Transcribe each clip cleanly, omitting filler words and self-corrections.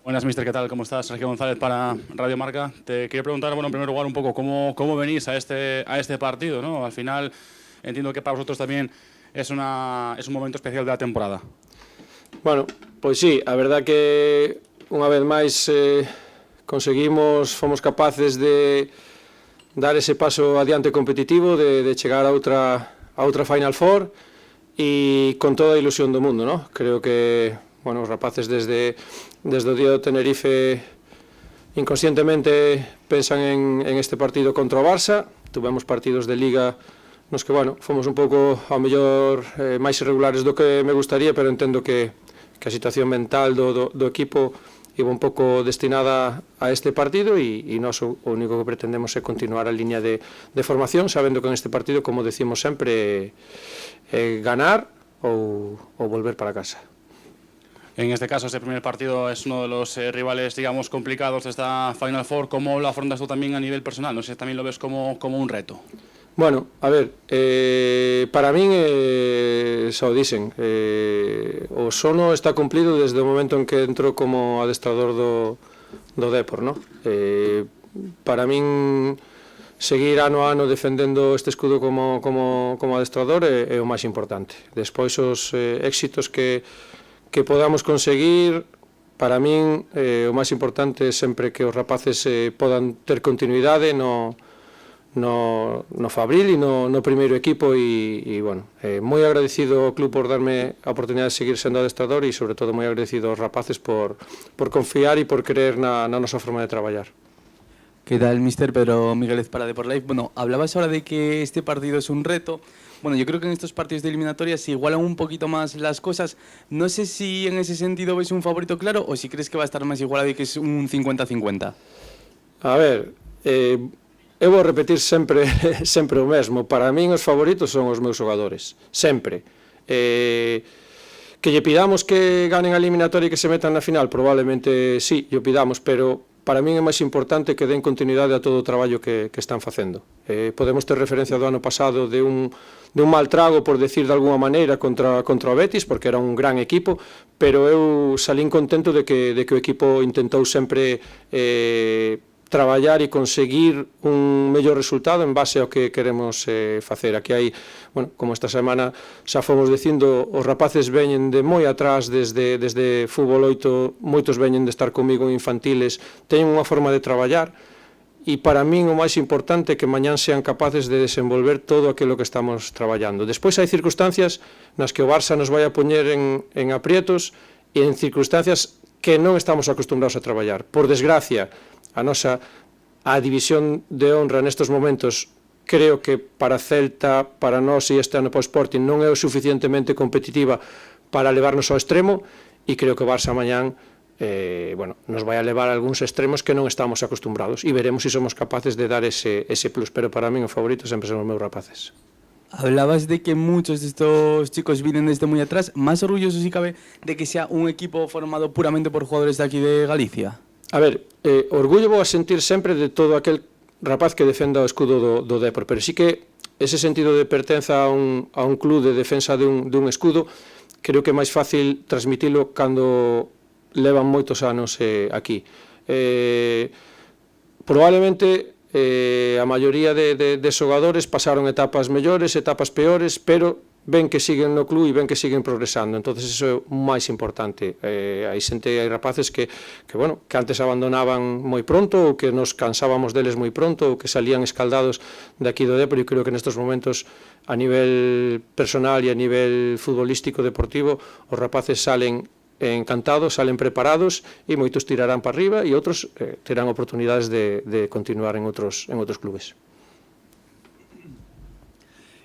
Buenas, mister, ¿qué tal? ¿Cómo estás? Sergio González para Radio Marca. Te quería preguntar, bueno, en primer lugar, un poco cómo venís a este partido, ¿no? Al final, entiendo que para vosotros también es un momento especial de la temporada. Bueno, pois sí, a verdad que unha vez máis fomos capaces de dar ese paso adiante competitivo, de chegar a outra Final Four e con toda a ilusión do mundo, ¿no? Creo que, bueno, os rapaces desde o día do Tenerife inconscientemente pensan en este partido contra o Barça. Tuvemos partidos de Liga nos que, bueno, fomos un pouco ao mellor máis irregulares do que me gustaría, pero entendo que a situación mental do equipo iba un pouco destinada a este partido e nós o único que pretendemos é continuar a liña de formación, sabendo que en este partido, como decimos sempre, ganar ou volver para casa. En este caso, este primer partido es uno de los rivales, digamos, complicados de esta Final Four. ¿Cómo lo afrontas tú también a nivel personal? No sé si también lo ves como un reto. Bueno, a ver, para min, xa o dicen, o sono está cumplido desde o momento en que entro como adestrador do Depor, ¿no? Para min, seguir ano a ano defendendo este escudo como adestrador é o máis importante. Despois, os éxitos que podamos conseguir, para min, o máis importante é sempre que os rapaces podan ter continuidade no Fabril e no primeiro equipo e bueno, moi agradecido ao club por darme a oportunidade de seguir sendo adestrador e sobre todo moi agradecido aos rapaces por confiar e por creer na nosa forma de traballar. ¿Qué tal, mister? Pedro Míguez para Depor Live. Bueno, hablabas ahora de que este partido es un reto. Bueno, yo creo que en estos partidos de eliminatoria se igualan un poquito más las cosas. No sé si en ese sentido ves un favorito claro o si crees que va a estar más igualado y que es un 50-50. A ver, eu vou repetir sempre o mesmo. Para min os favoritos son os meus xogadores, sempre. Que lle pidamos que ganen a eliminatoria e que se metan na final, probablemente sí, lle pidamos, pero para min é máis importante que den continuidade a todo o traballo que están facendo. Podemos ter referencia do ano pasado de un mal trago, por decir de alguma maneira, contra o Betis, porque era un gran equipo, pero eu salín contento de que o equipo intentou sempre traballar e conseguir un mellor resultado en base ao que queremos facer. Aquí hai, bueno, como esta semana xa fomos dicindo, os rapaces veñen de moi atrás desde fútbol 8, moitos veñen de estar comigo en infantiles, teñen unha forma de traballar e para min o máis importante é que mañán sean capaces de desenvolver todo aquilo que estamos traballando. Despois hai circunstancias nas que o Barça nos vai a poñer en aprietos e en circunstancias que non estamos acostumbrados a traballar. Por desgracia, a división de honra nestes momentos creo que para Celta, para nós e este ano para o Sporting non é o suficientemente competitiva para levarnos ao extremo e creo que o Barça mañán nos vai a levar a algúns extremos que non estamos acostumbrados e veremos se somos capaces de dar ese plus, pero para min o favorito sempre son os meus rapaces. Hablabas de que muchos de estos chicos vienen desde muy atrás. ¿Más orgulloso si cabe de que sea un equipo formado puramente por jugadores de aquí de Galicia? A ver, orgullo vou a sentir sempre de todo aquel rapaz que defenda o escudo do Depor, pero sí que ese sentido de pertenza a un club de defensa de un escudo creo que é máis fácil transmitilo cando levan moitos anos aquí. Probablemente a maioría de xogadores pasaron etapas mellores, etapas peores, pero ven que siguen no club e ven que siguen progresando, entonces eso é o máis importante. Hai rapaces que antes abandonaban moi pronto ou que nos cansábamos deles moi pronto ou que salían escaldados de aquí do Depor e creo que nestes momentos a nivel personal e a nivel futbolístico deportivo os rapaces salen encantados, salen preparados e moitos tirarán para arriba e outros terán oportunidades de continuar en outros clubes.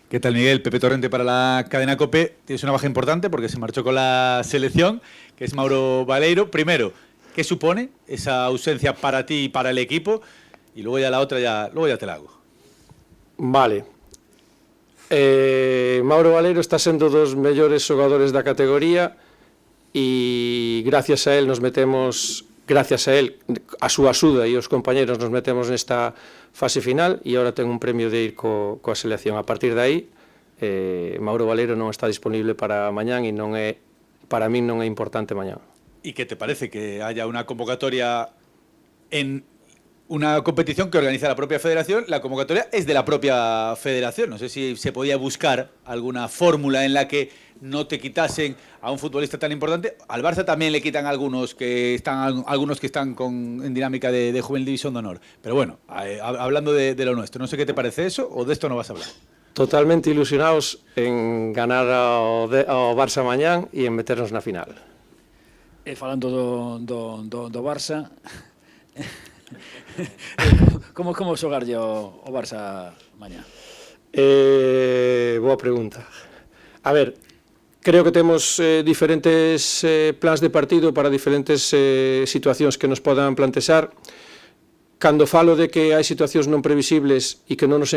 ¿Qué tal, Miguel? Pepe Torrente para la cadena COPE. Tienes una baja importante porque se marchó con la selección, que es Mauro Baleiro. Primero, ¿qué supone esa ausencia para ti y para el equipo? Y luego ya la otra, luego ya te la hago. Vale. Mauro Baleiro está sendo dos mellores xogadores da categoría e gracias a él nos metemos, gracias a él, a súa axuda e os compañeros nos metemos nesta fase final e agora ten un premio de ir coa selección. A partir de aí, Mauro Baleiro non está disponible para mañán e para min non é importante mañán. ¿Y qué te parece que haya una convocatoria en una competición que organiza la propia federación? La convocatoria es de la propia federación. No sé si se podía buscar alguna fórmula en la que no te quitasen a un futbolista tan importante. Al Barça también le quitan algunos que están en dinámica de Juvenil División de Honor. Pero bueno, hablando de lo nuestro, no sé qué te parece eso, o de esto no vas a hablar. Totalmente ilusionados en ganar ao Barça mañán e en meternos na final. E falando do Barça, como xogarlle o Barça mañá? Boa pregunta. A ver, creo que temos diferentes plans de partido para diferentes situacións que nos podan plantexar. Cando falo de que hai situacións non previsibles e que non nos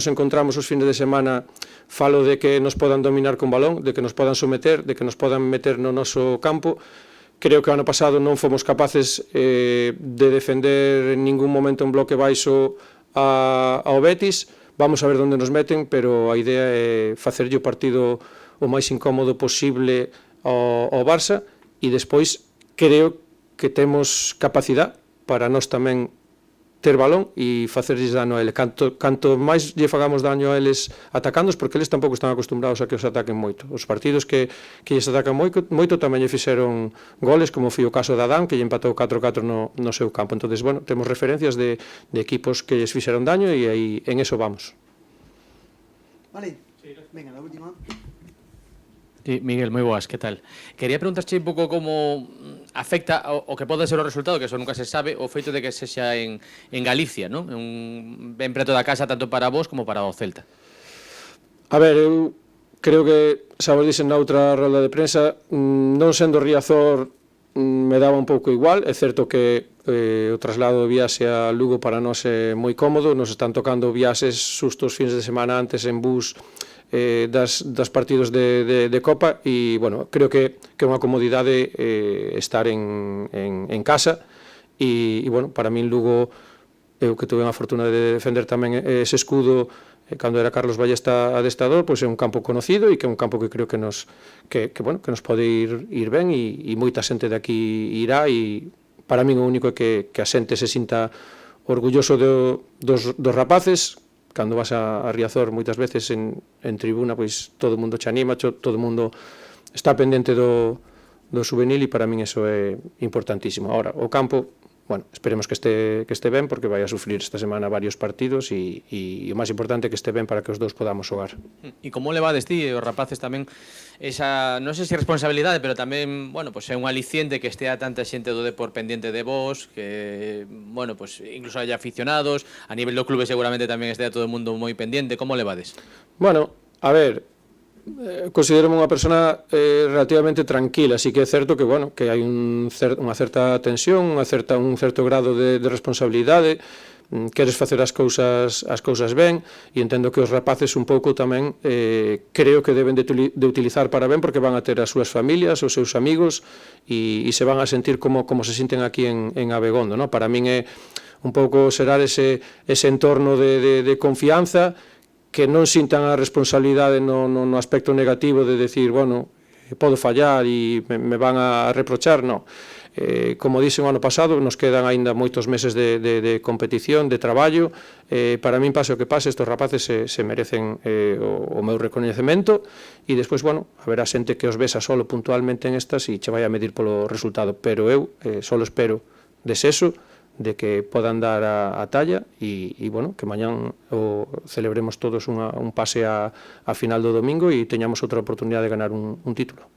encontramos os fines de semana, falo de que nos podan dominar con balón, de que nos podan someter, de que nos podan meter no noso campo. Creo que o ano pasado non fomos capaces de defender en ningún momento un bloque baixo ao Betis. Vamos a ver onde nos meten, pero a idea é facerlle o partido o máis incómodo posible ao Barça, e despois creo que temos capacidade para nós tamén ter balón e facerlles dano a ele. Canto máis lle fagamos daño a eles atacándoos, porque eles tampouco están acostumbrados a que os ataquen moito. Os partidos que lles atacan moito tamén lle fixeron goles, como foi o caso de Adán, que lle empatou 4-4 no seu campo. Entonces, bueno, temos referencias de equipos que lles fixeron daño e aí en eso vamos. Vale, venga, la última. Sí, Miguel, moi boas, que tal? Quería preguntarche un pouco como afecta o que pode ser o resultado, que eso nunca se sabe, o feito de que sexa en Galicia, non? Ben preto da casa tanto para vos como para o Celta. A ver, eu creo que, xa vos dixen na outra rolda de prensa, non sendo Riazor me daba un pouco igual. É certo que o traslado de viaxe a Lugo para nós é moi cómodo, nos están tocando viaxes sustos fins de semana antes en bus das partidos de Copa, e, bueno, creo que é unha comodidade estar en casa, e, bueno, para min Lugo, eu que tuve a fortuna de defender tamén ese escudo cando era Carlos Ballesta adestrador, pois é un campo conocido e que é un campo que creo que nos pode ir ben, e moita xente de aquí irá, e para min o único é que a xente se sinta orgulloso dos rapaces. Cando vas a Riazor moitas veces en tribuna, pois todo o mundo che anima, todo o mundo está pendente do juvenil, e para min eso é importantísimo. Ahora, o campo, bueno, esperemos que este ben, porque vai a sufrir esta semana varios partidos, e o máis importante é que este ben para que os dous podamos xogar. E como levades ti e os rapaces tamén esa, non sei se responsabilidade, pero tamén, bueno, pues é un aliciente que estea tanta xente do Depor pendiente de vos, que, bueno, pues incluso haya aficionados, a nivel do clube seguramente tamén estea todo o mundo moi pendiente. Como levades? Bueno, a ver, considero-me unha persona relativamente tranquila, así que é certo que, bueno, que hai unha certa tensión, un certo grado de responsabilidade. Queres facer as cousas ben, e entendo que os rapaces un pouco tamén creo que deben de utilizar para ben, porque van a ter as súas familias, os seus amigos, e se van a sentir como se sinten aquí en Abegondo, no? Para min é un pouco xerar ese entorno de confianza, que non sintan a responsabilidade no aspecto negativo de decir, bueno, podo fallar e me van a reprochar, non. Como dixen o ano pasado, nos quedan aínda moitos meses de competición, de traballo. Para min, pase o que pase, estes rapaces se merecen o meu recoñecemento, e despois, bueno, haberá xente que os besa solo puntualmente en estas e che vai a medir polo resultado, pero eu solo espero deseso de que podan dar a talla, e bueno, que mañán celebremos todos un pase a final do domingo e teñamos outra oportunidade de ganar un título.